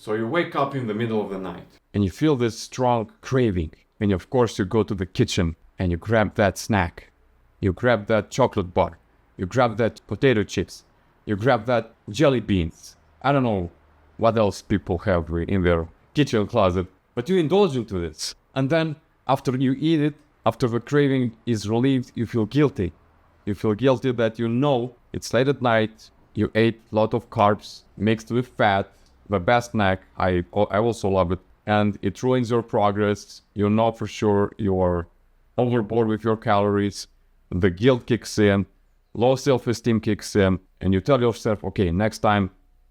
So you wake up in the middle of the night and you feel this strong craving. And of course you go to the kitchen and you grab that snack. You grab that chocolate bar. You grab that potato chips. You grab that jelly beans. I don't know what else people have in their kitchen closet. But you indulge into this. And then after you eat it, after the craving is relieved, you feel guilty. You feel guilty that you know it's late at night. You ate a lot of carbs mixed with fat. The best snack, I also love it, and it ruins your progress. You know for sure you're overboard with your calories. The guilt kicks in, low self-esteem kicks in, and you tell yourself, okay, next time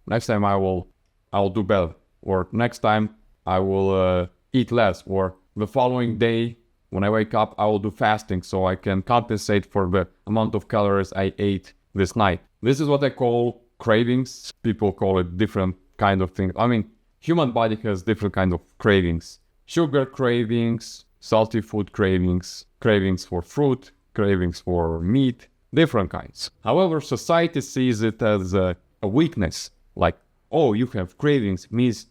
I'll do better, or next time I will eat less, or the following day when I wake up I will do fasting so I can compensate for the amount of calories I ate this night. This is what I call cravings. People call it different kind of thing. I mean, human body has different kind of cravings. Sugar cravings, salty food cravings, cravings for fruit, cravings for meat, different kinds. However, society sees it as a weakness. Like, oh, you have cravings, means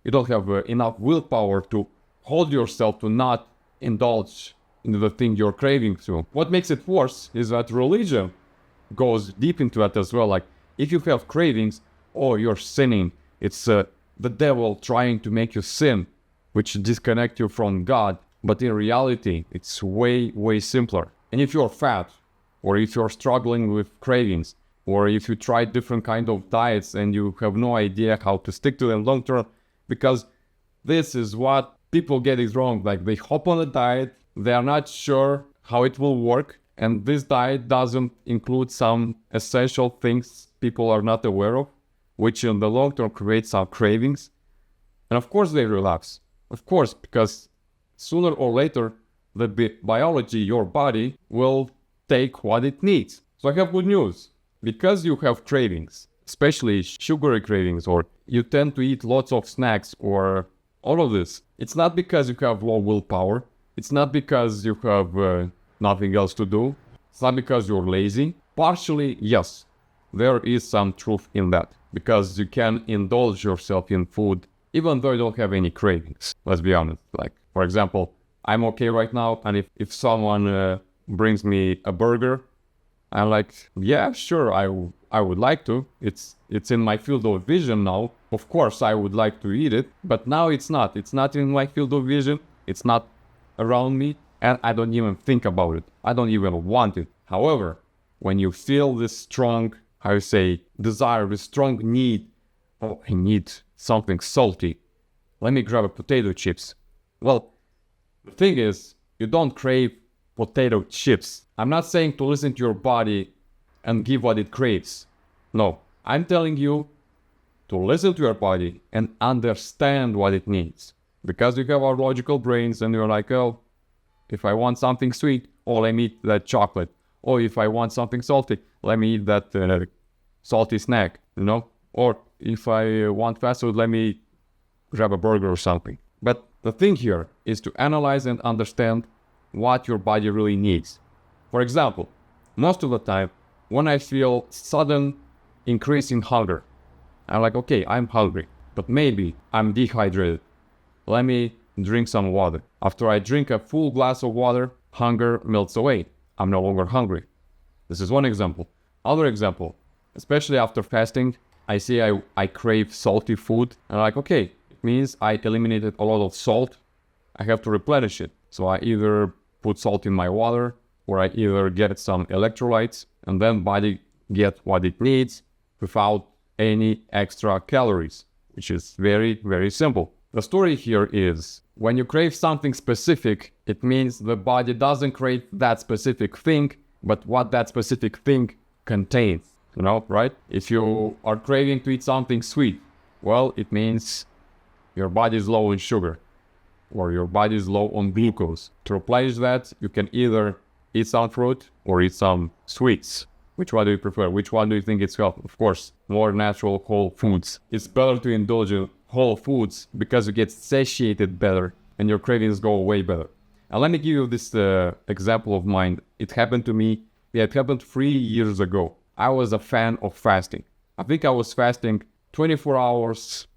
you don't have enough willpower to hold yourself to not indulge in the thing you're craving to. What makes it worse is that religion goes deep into that as well. Like, if you have cravings, oh, you're sinning. It's the devil trying to make you sin, which disconnect you from God. But in reality, it's way, way simpler. And if you're fat, or if you're struggling with cravings, or if you try different kind of diets and you have no idea how to stick to them long term, because this is what people get it wrong. Like, they hop on a diet, they are not sure how it will work, and this diet doesn't include some essential things people are not aware of, which in the long term creates some cravings. And of course they relapse. Of course, because sooner or later, the biology, your body, will take what it needs. So I have good news. Because you have cravings, especially sugary cravings, or you tend to eat lots of snacks, or all of this, it's not because you have low willpower. It's not because you have nothing else to do. It's not because you're lazy. Partially, yes, there is some truth in that. Because you can indulge yourself in food even though you don't have any cravings. Let's be honest. Like, for example, I'm okay right now, and if someone brings me a burger, I'm like, yeah, sure, I would like to. It's in my field of vision now. Of course, I would like to eat it, but now it's not. It's not in my field of vision. It's not around me, and I don't even think about it. I don't even want it. However, when you feel this strong, how you say, desire, this strong need, oh, I need something salty. Let me grab a potato chips. Well, the thing is, you don't crave potato chips. I'm not saying to listen to your body and give what it craves. No, I'm telling you to listen to your body and understand what it needs. Because you have our logical brains and you're like, oh, if I want something sweet, oh, let me eat that chocolate. Or if I want something salty, let me eat that salty snack, you know? Or if I want fast food, let me grab a burger or something. But the thing here is to analyze and understand what your body really needs. For example, most of the time, when I feel sudden increase in hunger, I'm like, okay, I'm hungry, but maybe I'm dehydrated. Let me drink some water. After I drink a full glass of water, hunger melts away. I'm no longer hungry. This is one example. Other example, especially after fasting, I see I crave salty food. And I'm like, okay, it means I eliminated a lot of salt. I have to replenish it. So I either put salt in my water, or I either get some electrolytes, and then body get what it needs without any extra calories, which is very, very simple. The story here is, when you crave something specific, it means the body doesn't crave that specific thing, but what that specific thing contains, you know, right? If you are craving to eat something sweet, well, it means your body is low in sugar, or your body is low on glucose. To replenish that, you can either eat some fruit or eat some sweets. Which one do you prefer? Which one do you think is healthy? Of course, more natural whole foods. It's better to indulge in whole foods because you get satiated better and your cravings go away better. And let me give you this example of mine. It happened to me. Yeah, it happened 3 years ago. I was a fan of fasting. I think I was fasting 24 hours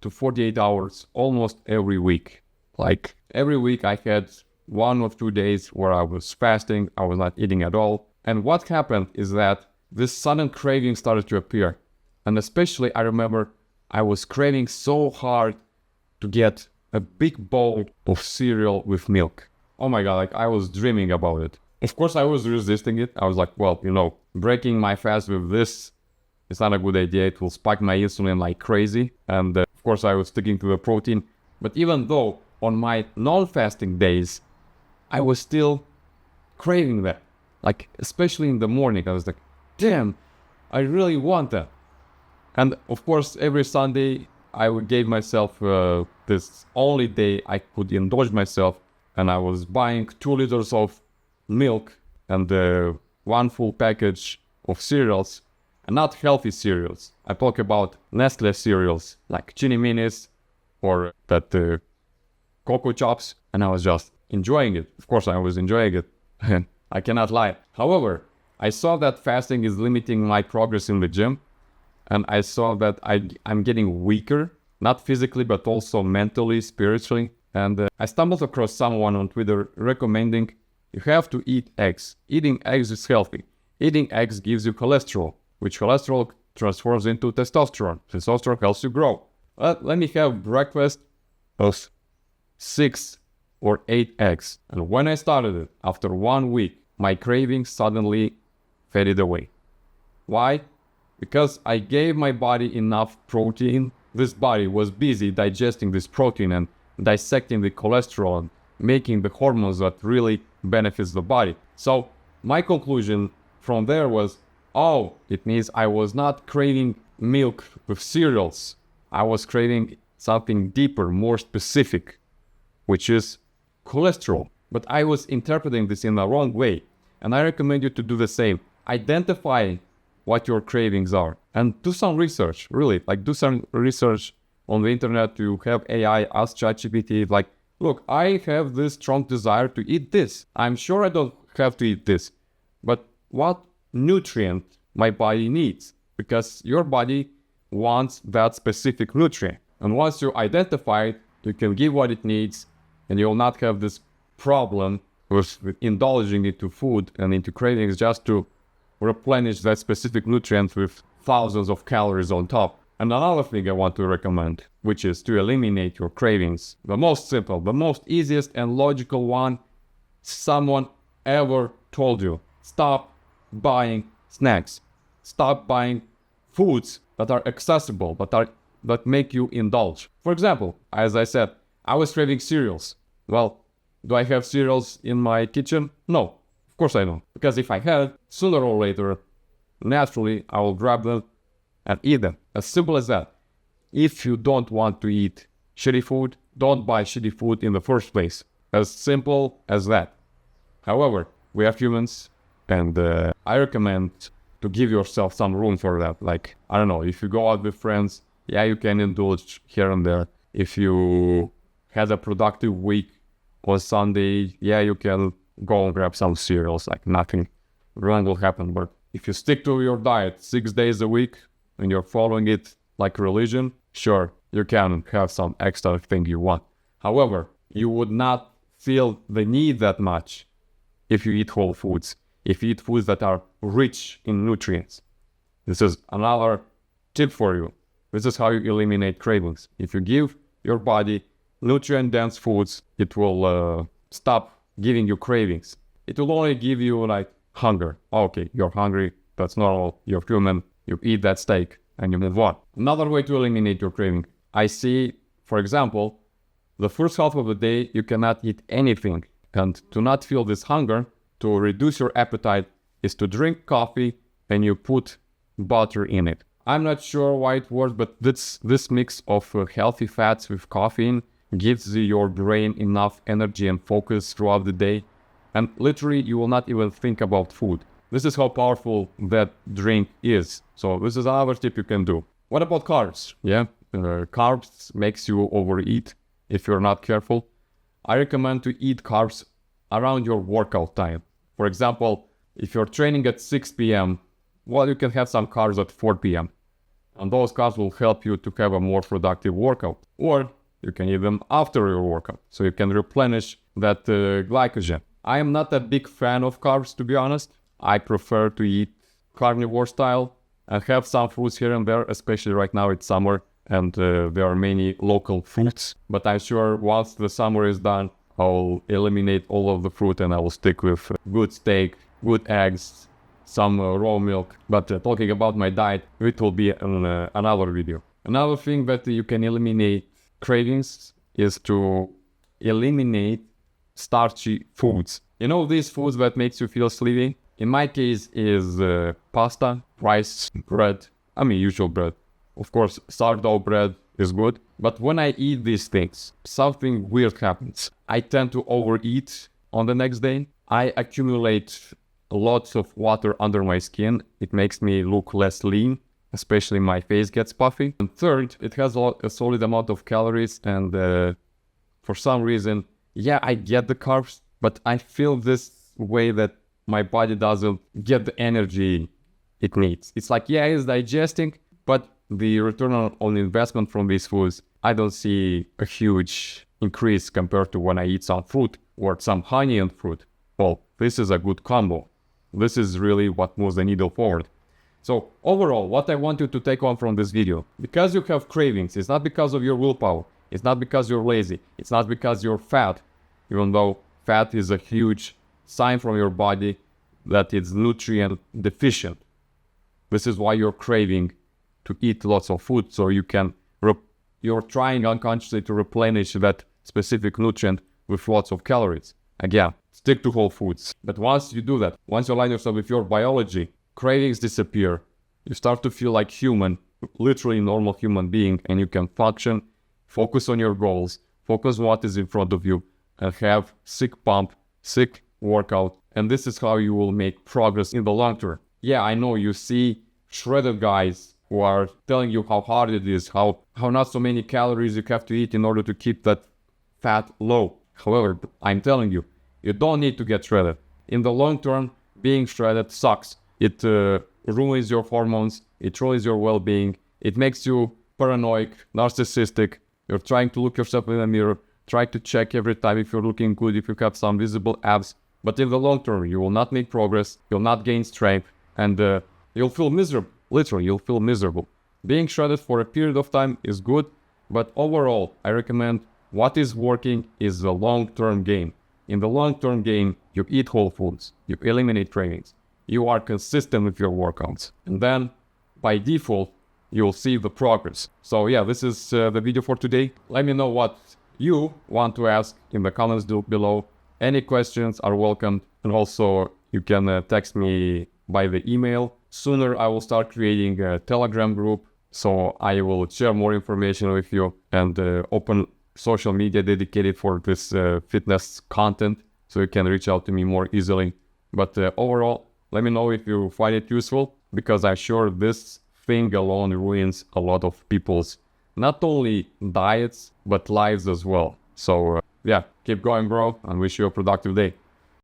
to 48 hours almost every week. Like every week I had 1 or 2 days where I was fasting, I was not eating at all. And what happened is that this sudden craving started to appear. And especially I remember I was craving so hard to get a big bowl of cereal with milk. Oh my God, like I was dreaming about it. Of course I was resisting it. I was like, well, breaking my fast with this is not a good idea. It will spike my insulin like crazy. And of course I was sticking to the protein. But even though on my non-fasting days, I was still craving that. Like, especially in the morning, I was like, damn, I really want that. And of course, every Sunday, I gave myself this only day I could indulge myself. And I was buying 2 liters of milk and 1 full package of cereals. And not healthy cereals. I talk about Nestle cereals, like Chini Minis or that Cocoa Chops. And I was just enjoying it. Of course, I was enjoying it. I cannot lie. However, I saw that fasting is limiting my progress in the gym. And I saw that I'm getting weaker, not physically, but also mentally, spiritually. And I stumbled across someone on Twitter recommending you have to eat eggs. Eating eggs is healthy. Eating eggs gives you cholesterol, which cholesterol transforms into testosterone. Testosterone helps you grow. Let me have breakfast of 6 or 8 eggs. And when I started it, after 1 week, my cravings suddenly faded away. Why? Because I gave my body enough protein. This body was busy digesting this protein and dissecting the cholesterol and making the hormones that really benefits the body. So my conclusion from there was, oh, it means I was not craving milk with cereals. I was craving something deeper, more specific, which is cholesterol. But I was interpreting this in the wrong way. And I recommend you to do the same. Identify what your cravings are and do some research, really. Like do some research on the internet. You have AI, ask ChatGPT, like, look, I have this strong desire to eat this. I'm sure I don't have to eat this. But what nutrient my body needs? Because your body wants that specific nutrient. And once you identify it, you can give what it needs and you'll not have this problem with indulging into food and into cravings just to replenish that specific nutrient with thousands of calories on top. And another thing I want to recommend, which is to eliminate your cravings. The most simple, the most easiest and logical one someone ever told you. Stop buying snacks. Stop buying foods that are accessible, that make you indulge. For example, as I said, I was craving cereals. Well, do I have cereals in my kitchen? No, of course I don't. Because if I had, sooner or later, naturally, I will grab them and eat them. As simple as that. If you don't want to eat shitty food, don't buy shitty food in the first place. As simple as that. However, we are humans, and I recommend to give yourself some room for that. Like, I don't know, if you go out with friends, yeah, you can indulge here and there. If you had a productive week on Sunday, yeah, you can go and grab some cereals, like nothing wrong will happen. But if you stick to your diet 6 days a week and you're following it like religion, sure, you can have some extra thing you want. However, you would not feel the need that much if you eat whole foods, if you eat foods that are rich in nutrients. This is another tip for you. This is how you eliminate cravings. If you give your body nutrient-dense foods, it will stop giving you cravings. It will only give you like hunger. Okay, you're hungry, that's normal, you're human, you eat that steak and you move on. Another way to eliminate your craving, I see, for example, the first half of the day you cannot eat anything, and to not feel this hunger, to reduce your appetite, is to drink coffee and you put butter in it. I'm not sure why it works, but this mix of healthy fats with caffeine gives your brain enough energy and focus throughout the day, and literally you will not even think about food. This is how powerful that drink is. So this is another tip you can do. What about carbs? Yeah, carbs makes you overeat if you're not careful. I recommend to eat carbs around your workout time. For example, if you're training at 6 p.m., well, you can have some carbs at 4 p.m. And those carbs will help you to have a more productive workout. Or you can eat them after your workout, so you can replenish that glycogen. I am not a big fan of carbs, to be honest. I prefer to eat carnivore style and have some fruits here and there, especially right now it's summer and there are many local fruits. But I'm sure once the summer is done, I'll eliminate all of the fruit and I will stick with good steak, good eggs, some raw milk. But talking about my diet, it will be another video. Another thing that you can eliminate cravings is to eliminate starchy foods. You know, these foods that makes you feel sleepy? In my case is pasta, rice, bread. I mean usual bread. Of course, sourdough bread is good. But when I eat these things, something weird happens. I tend to overeat on the next day. I accumulate lots of water under my skin. It makes me look less lean, especially my face gets puffy. And third, it has a solid amount of calories and for some reason, yeah, I get the carbs, but I feel this way that my body doesn't get the energy it needs. It's like, yeah, it's digesting, but the return on investment from these foods, I don't see a huge increase compared to when I eat some fruit or some honey and fruit. Well, this is a good combo. This is really what moves the needle forward. So overall, what I want you to take on from this video, because you have cravings, it's not because of your willpower. It's not because you're lazy. It's not because you're fat, even though fat is a huge sign from your body that it's nutrient deficient. This is why you're craving to eat lots of food, so you're trying unconsciously to replenish that specific nutrient with lots of calories. Again, stick to whole foods. But once you do that, once you align yourself with your biology, cravings disappear. You start to feel like human, literally normal human being, and you can function, focus on your goals, focus on what is in front of you, and have sick pump, sick workout. And this is how you will make progress in the long term. Yeah, I know you see shredded guys who are telling you how hard it is, how not so many calories you have to eat in order to keep that fat low. However, I'm telling you, you don't need to get shredded. In the long term, being shredded sucks. It ruins your hormones, it ruins your well-being, it makes you paranoid, narcissistic. You're trying to look yourself in the mirror, try to check every time if you're looking good, if you have some visible abs. But in the long term, you will not make progress, you'll not gain strength, and you'll feel miserable. Literally, you'll feel miserable. Being shredded for a period of time is good, but overall, I recommend what is working is the long-term game. In the long-term game, you eat whole foods, you eliminate cravings, you are consistent with your workouts, and then by default, you'll see the progress. So yeah, this is the video for today. Let me know what you want to ask in the comments below. Any questions are welcome, and also you can text me by the email. Sooner I will start creating a Telegram group, so I will share more information with you and open social media dedicated for this fitness content, so you can reach out to me more easily. But overall, let me know if you find it useful, because I'm sure this thing alone ruins a lot of people's not only diets but lives as well. So yeah, keep going, bro, and wish you a productive day.